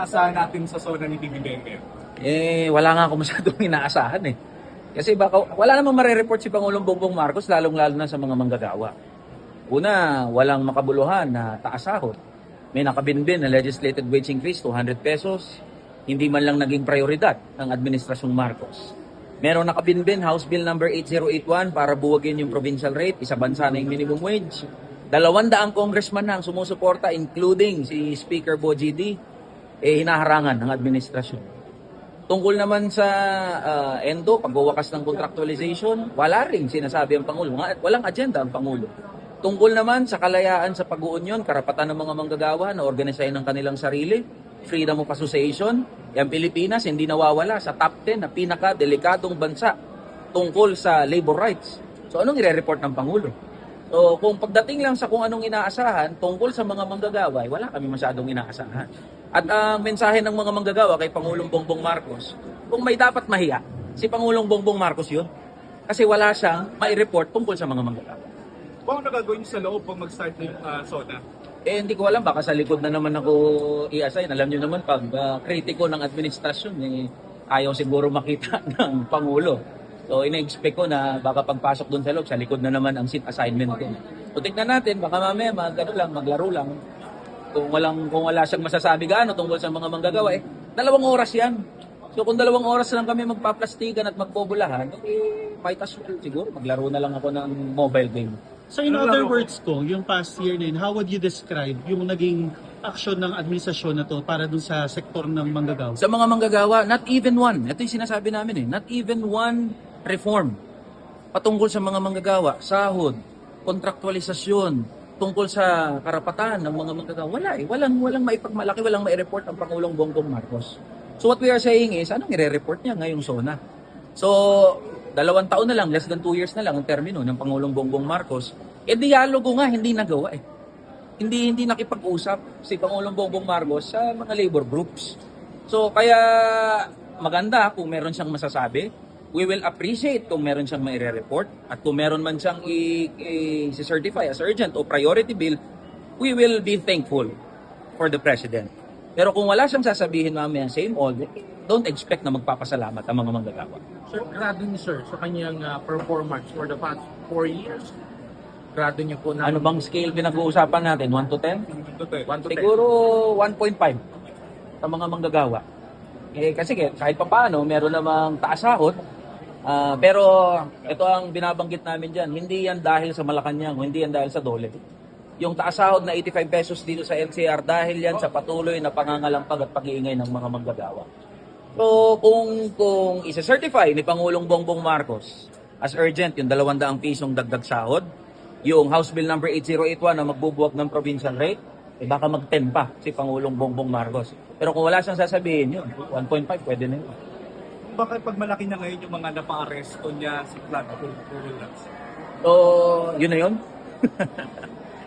inaasahan natin sa zona ni BBM? Wala nga ako masyadong inaasahan eh. Kasi baka wala namang marereport si Pangulong Bongbong Marcos, lalong-lalo na sa mga manggagawa. Una, walang makabuluhan na taas sahod. May nakabinbin na legislated wage increase, 200 pesos. Hindi man lang naging prioridad ng Administrasyong Marcos. Meron nakabinbin, House Bill number 8081 para buwagin yung provincial rate, isa bansa na yung minimum wage. 200 congressman na ang sumusuporta, including si Speaker Bogie D, hinaharangan ng administrasyon. Tungkol naman sa ENDO, pagwawakas ng contractualization, wala rin sinasabi ang Pangulo. Walang agenda ang Pangulo. Tungkol naman sa kalayaan sa pag-uunyon, karapatan ng mga manggagawa na organisahin ng kanilang sarili, freedom of association, ang Pilipinas hindi nawawala sa top 10 na pinaka-delikadong bansa tungkol sa labor rights. So anong i-report ng Pangulo? So kung pagdating lang sa kung anong inaasahan tungkol sa mga manggagawa, wala kami masyadong inaasahan. At ang mensahe ng mga manggagawa kay Pangulong Bongbong Marcos, kung may dapat mahiya, si Pangulong Bongbong Marcos yun. Kasi wala siyang mai-report tungkol sa mga manggagawa. Kung ano gagawin niyo sa loob pag mag-start ng SONA? Hindi ko alam, baka sa likod na naman ako i-assign. Alam niyo naman, pag kritiko ng administrasyon, ayaw siguro makita ng Pangulo. So ina-expect ko na baka pagpasok doon sa loob, sa likod na naman ang seat assignment ko. So tignan natin, baka mamaya maglaro lang. Kung wala siyang masasabi gaano tungkol sa mga manggagawa, 2 oras yan. So kung 2 oras lang kami magpaplastikan at magpobulahan, might as well siguro maglaro na lang ako ng mobile game. So in other words ko, yung past year na yun, how would you describe yung naging aksyon ng administrasyon na to para dun sa sektor ng manggagawa? Sa mga manggagawa, not even one. Ito yung sinasabi namin not even one reform patungkol sa mga manggagawa, sahod, kontraktualisasyon, tungkol sa karapatan ng mga manggagawa. Walang maipagmalaki, walang mai-report ang Pangulong Bongbong Marcos. So what we are saying is, anong i-report niya ngayong SONA? So 2 taon na lang, less than 2 years na lang ang termino ng Pangulong Bongbong Marcos, dialogo nga hindi nagawa Hindi nakipag-usap si Pangulong Bongbong Marcos sa mga labor groups. So kaya maganda kung meron siyang masasabi. We will appreciate kung meron siyang mai-report at kung meron man siyang i-certify as urgent o priority bill, we will be thankful for the President. Pero kung wala siyang sasabihin mamaya, same old, don't expect na magpapasalamat ang mga manggagawa. Sir, grado niyo sir sa kanyang performance for the past 4 years. Grado niyo po na Ano bang scale pinag-uusapan natin? 1 to 10? 1 to 10. Siguro 1.5 sa mga manggagawa. Kasi kahit pa paano, meron namang taas sahod. Pero ito ang binabanggit namin dyan, hindi yan dahil sa Malacanang, hindi yan dahil sa Dole. Yung taas sahod na 85 pesos dito sa NCR dahil yan sa patuloy na pangangalampag at pag-iingay ng mga manggagawa. So kung isa-certify ni Pangulong Bongbong Marcos as urgent yung 200 pisong dagdag sahod, yung House Bill number 8081 na magbubuwag ng provincial rate, baka mag-10 pa si Pangulong Bongbong Marcos. Pero kung wala siyang sasabihin yun, 1.5 pwede na yun. Bakit pag malaki na ngayon yung mga napa-aresto niya sa flood control? So, yun na yun.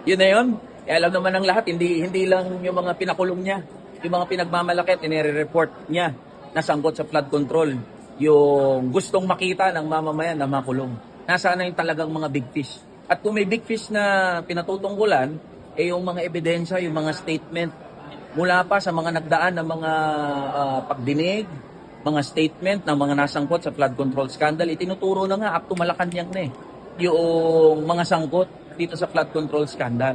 Yun na yun. Alam naman ng lahat, hindi lang yung mga pinakulong niya, yung mga pinagmamalakit, inire-report niya na sangkot sa flood control. Yung gustong makita ng mamamayan na makulong. Nasaan na yung talagang mga big fish. At kung may big fish na pinatutungkulan, yung mga ebidensya, yung mga statement, mula pa sa mga nagdaan ng mga pagdinig, mga statement ng mga nasangkot sa flood control scandal, itinuturo na nga up to Malacanang na yung mga sangkot dito sa flood control scandal.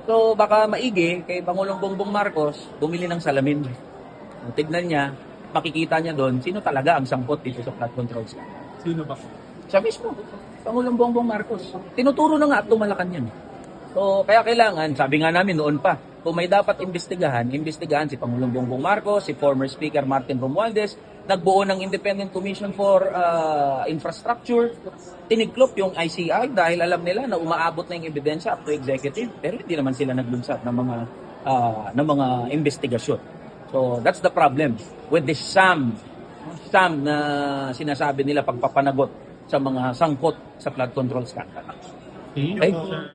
So baka maigi kay Pangulong Bongbong Marcos bumili ng salamin. Tignan niya, makikita niya doon sino talaga ang sangkot dito sa flood control scandal. Sino ba? Siya mismo, Pangulong Bongbong Marcos. Tinuturo na nga up to Malacanang. So kaya kailangan, sabi nga namin noon pa, kung may dapat imbestigahan si Pangulong Bongbong Marcos, si former Speaker Martin Romualdez, nagbuo ng Independent Commission for Infrastructure, tiniklop yung ICI dahil alam nila na umaabot na yung ebidensya up to executive, pero hindi naman sila naglunsad ng mga investigasyon. So that's the problem with this SAM na sinasabi nila pagpapanagot sa mga sangkot sa flood control scandal. Okay.